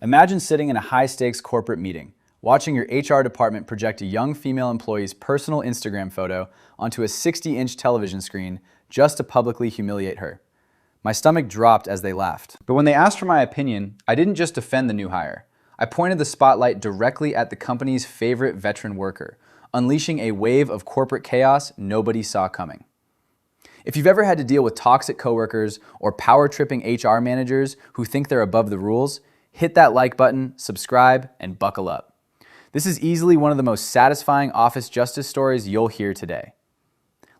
Imagine sitting in a high-stakes corporate meeting, watching your HR department project a young female employee's personal Instagram photo onto a 60-inch television screen just to publicly humiliate her. My stomach dropped as they laughed. But when they asked for my opinion, I didn't just defend the new hire. I pointed the spotlight directly at the company's favorite veteran worker, unleashing a wave of corporate chaos nobody saw coming. If you've ever had to deal with toxic coworkers or power-tripping HR managers who think they're above the rules, hit that like button, subscribe, and buckle up. This is easily one of the most satisfying office justice stories you'll hear today.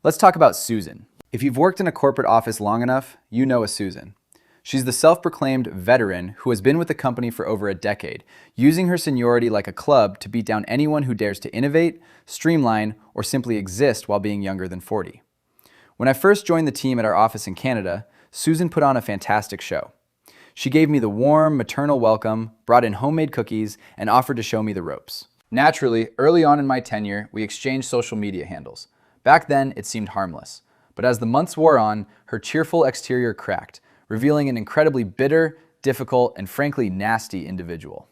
Let's talk about Susan. If you've worked in a corporate office long enough, you know a Susan. She's the self-proclaimed veteran who has been with the company for over a decade, using her seniority like a club to beat down anyone who dares to innovate, streamline, or simply exist while being younger than 40. When I first joined the team at our office in Canada, Susan put on a fantastic show. She gave me the warm, maternal welcome, brought in homemade cookies, and offered to show me the ropes. Naturally, early on in my tenure, we exchanged social media handles. Back then, it seemed harmless. But as the months wore on, her cheerful exterior cracked, revealing an incredibly bitter, difficult, and frankly nasty individual.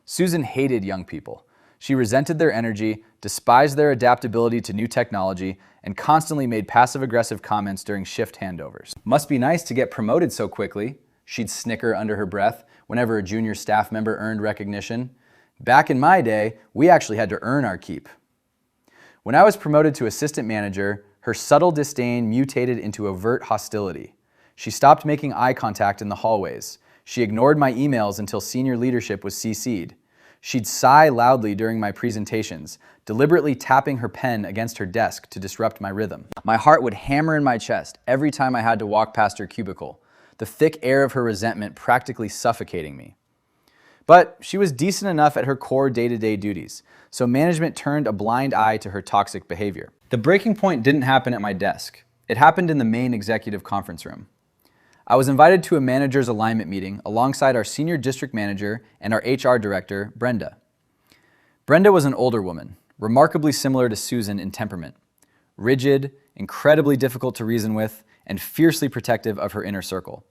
Susan hated young people. She resented their energy, despised their adaptability to new technology, and constantly made passive-aggressive comments during shift handovers. Must be nice to get promoted so quickly, she'd snicker under her breath whenever a junior staff member earned recognition. Back in my day, we actually had to earn our keep. When I was promoted to assistant manager, her subtle disdain mutated into overt hostility. She stopped making eye contact in the hallways. She ignored my emails until senior leadership was CC'd. She'd sigh loudly during my presentations, deliberately tapping her pen against her desk to disrupt my rhythm. My heart would hammer in my chest every time I had to walk past her cubicle, the thick air of her resentment practically suffocating me. But she was decent enough at her core day-to-day duties, so management turned a blind eye to her toxic behavior. The breaking point didn't happen at my desk. It happened in the main executive conference room. I was invited to a manager's alignment meeting alongside our senior district manager and our HR director, Brenda. Brenda was an older woman, remarkably similar to Susan in temperament. Rigid, incredibly difficult to reason with, and fiercely protective of her inner circle.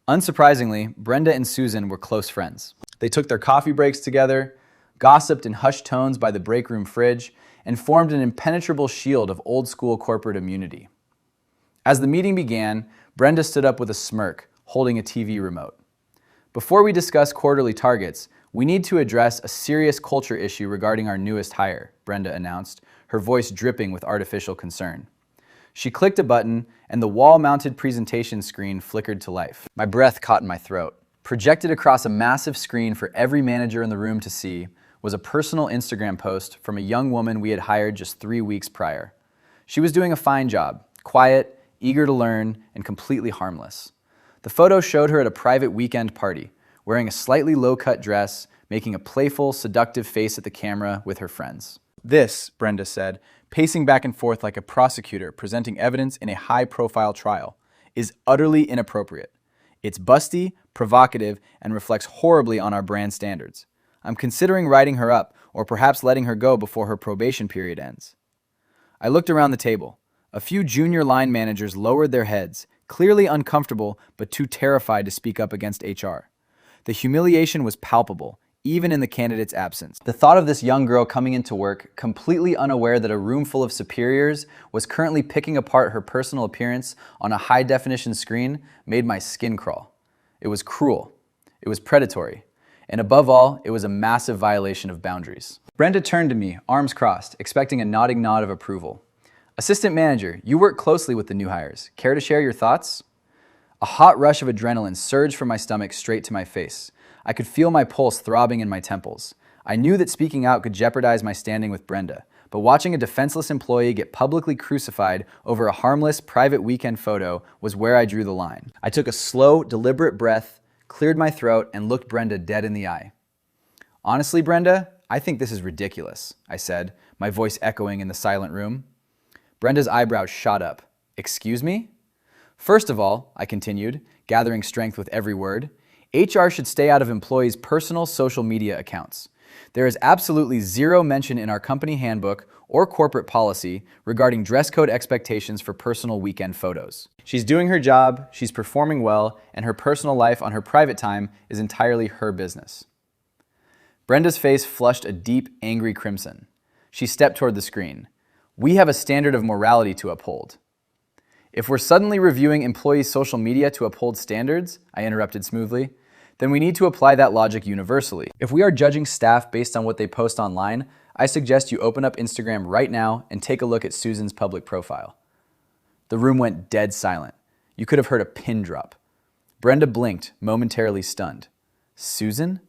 Unsurprisingly, Brenda and Susan were close friends. They took their coffee breaks together, gossiped in hushed tones by the break room fridge, and formed an impenetrable shield of old-school corporate immunity. As the meeting began, Brenda stood up with a smirk, holding a TV remote. Before we discuss quarterly targets, we need to address a serious culture issue regarding our newest hire, Brenda announced, her voice dripping with artificial concern. She clicked a button, and the wall-mounted presentation screen flickered to life. My breath caught in my throat. Projected across a massive screen for every manager in the room to see was a personal Instagram post from a young woman we had hired just 3 weeks prior. She was doing a fine job, quiet, eager to learn, and completely harmless. The photo showed her at a private weekend party, wearing a slightly low-cut dress, making a playful, seductive face at the camera with her friends. This, Brenda said, pacing back and forth like a prosecutor presenting evidence in a high-profile trial, is utterly inappropriate. It's busty, provocative, and reflects horribly on our brand standards. I'm considering writing her up, or perhaps letting her go before her probation period ends. I looked around the table. A few junior line managers lowered their heads, clearly uncomfortable but too terrified to speak up against HR. The humiliation was palpable, even in the candidate's absence. The thought of this young girl coming into work, completely unaware that a room full of superiors was currently picking apart her personal appearance on a high-definition screen, made my skin crawl. It was cruel. It was predatory. And above all, it was a massive violation of boundaries. Brenda turned to me, arms crossed, expecting a nodding nod of approval. Assistant manager, you work closely with the new hires. Care to share your thoughts? A hot rush of adrenaline surged from my stomach straight to my face. I could feel my pulse throbbing in my temples. I knew that speaking out could jeopardize my standing with Brenda, but watching a defenseless employee get publicly crucified over a harmless private weekend photo was where I drew the line. I took a slow, deliberate breath, cleared my throat, and looked Brenda dead in the eye. Honestly, Brenda, I think this is ridiculous, I said, my voice echoing in the silent room. Brenda's eyebrows shot up. Excuse me? First of all, I continued, gathering strength with every word, HR should stay out of employees' personal social media accounts. There is absolutely zero mention in our company handbook or corporate policy regarding dress code expectations for personal weekend photos. She's doing her job, she's performing well, and her personal life on her private time is entirely her business. Brenda's face flushed a deep, angry crimson. She stepped toward the screen. We have a standard of morality to uphold. If we're suddenly reviewing employees' social media to uphold standards, I interrupted smoothly, then we need to apply that logic universally. If we are judging staff based on what they post online, I suggest you open up Instagram right now and take a look at Susan's public profile. The room went dead silent. You could have heard a pin drop. Brenda blinked, momentarily stunned. Susan?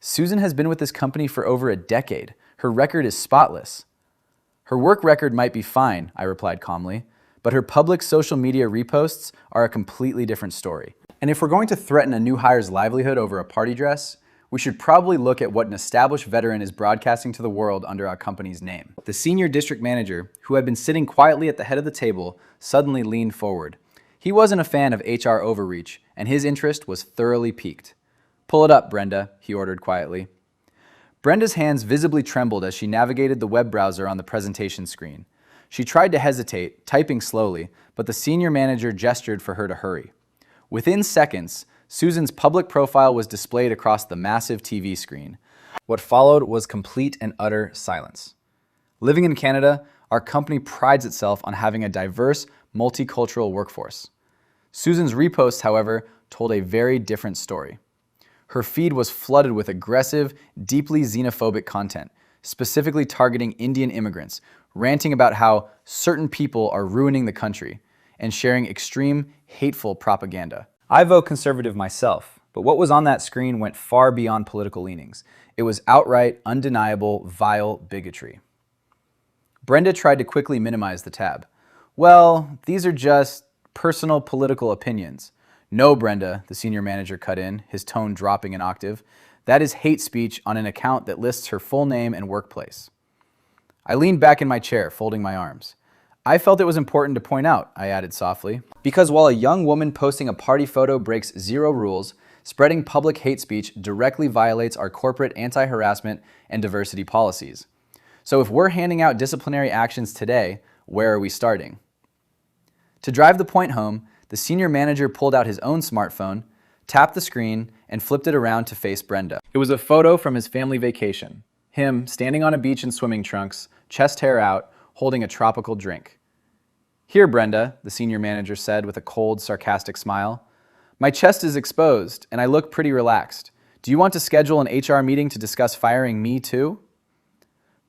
Susan has been with this company for over a decade. Her record is spotless. Her work record might be fine, I replied calmly, but her public social media reposts are a completely different story. And if we're going to threaten a new hire's livelihood over a party dress, we should probably look at what an established veteran is broadcasting to the world under our company's name. The senior district manager, who had been sitting quietly at the head of the table, suddenly leaned forward. He wasn't a fan of HR overreach, and his interest was thoroughly piqued. Pull it up, Brenda, he ordered quietly. Brenda's hands visibly trembled as she navigated the web browser on the presentation screen. She tried to hesitate, typing slowly, but the senior manager gestured for her to hurry. Within seconds, Susan's public profile was displayed across the massive TV screen. What followed was complete and utter silence. Living in Canada, our company prides itself on having a diverse, multicultural workforce. Susan's reposts, however, told a very different story. Her feed was flooded with aggressive, deeply xenophobic content, specifically targeting Indian immigrants, ranting about how certain people are ruining the country, and sharing extreme, hateful propaganda. I vote conservative myself, but what was on that screen went far beyond political leanings. It was outright, undeniable, vile bigotry. Brenda tried to quickly minimize the tab. Well, these are just personal political opinions. No, Brenda, the senior manager cut in, his tone dropping an octave. That is hate speech on an account that lists her full name and workplace. I leaned back in my chair, folding my arms. I felt it was important to point out, I added softly, because while a young woman posting a party photo breaks zero rules, spreading public hate speech directly violates our corporate anti-harassment and diversity policies. So if we're handing out disciplinary actions today, where are we starting? To drive the point home, the senior manager pulled out his own smartphone, tapped the screen, and flipped it around to face Brenda. It was a photo from his family vacation. Him standing on a beach in swimming trunks, chest hair out, holding a tropical drink. Here, Brenda, the senior manager said with a cold, sarcastic smile. My chest is exposed, and I look pretty relaxed. Do you want to schedule an HR meeting to discuss firing me too?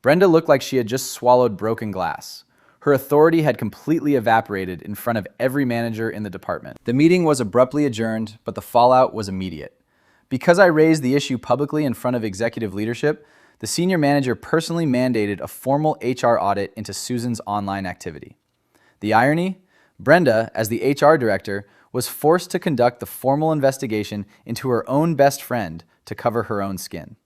Brenda looked like she had just swallowed broken glass. Her authority had completely evaporated in front of every manager in the department. The meeting was abruptly adjourned, but the fallout was immediate. Because I raised the issue publicly in front of executive leadership, the senior manager personally mandated a formal HR audit into Susan's online activity. The irony? Brenda, as the HR director, was forced to conduct the formal investigation into her own best friend to cover her own skin.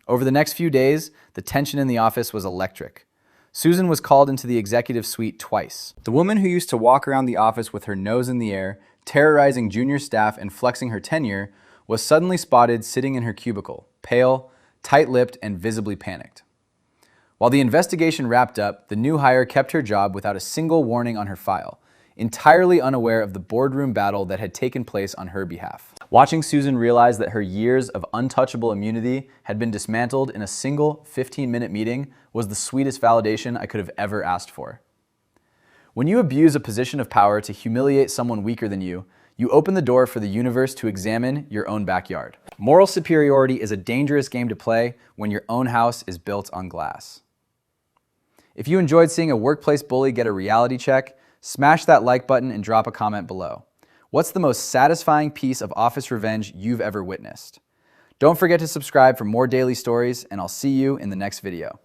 Over the next few days, the tension in the office was electric. Susan was called into the executive suite twice. The woman who used to walk around the office with her nose in the air, terrorizing junior staff and flexing her tenure, was suddenly spotted sitting in her cubicle, pale, tight-lipped, and visibly panicked. While the investigation wrapped up, the new hire kept her job without a single warning on her file, entirely unaware of the boardroom battle that had taken place on her behalf. Watching Susan realize that her years of untouchable immunity had been dismantled in a single 15-minute meeting was the sweetest validation I could have ever asked for. When you abuse a position of power to humiliate someone weaker than you, you open the door for the universe to examine your own backyard. Moral superiority is a dangerous game to play when your own house is built on glass. If you enjoyed seeing a workplace bully get a reality check, smash that like button and drop a comment below. What's the most satisfying piece of office revenge you've ever witnessed? Don't forget to subscribe for more daily stories, and I'll see you in the next video.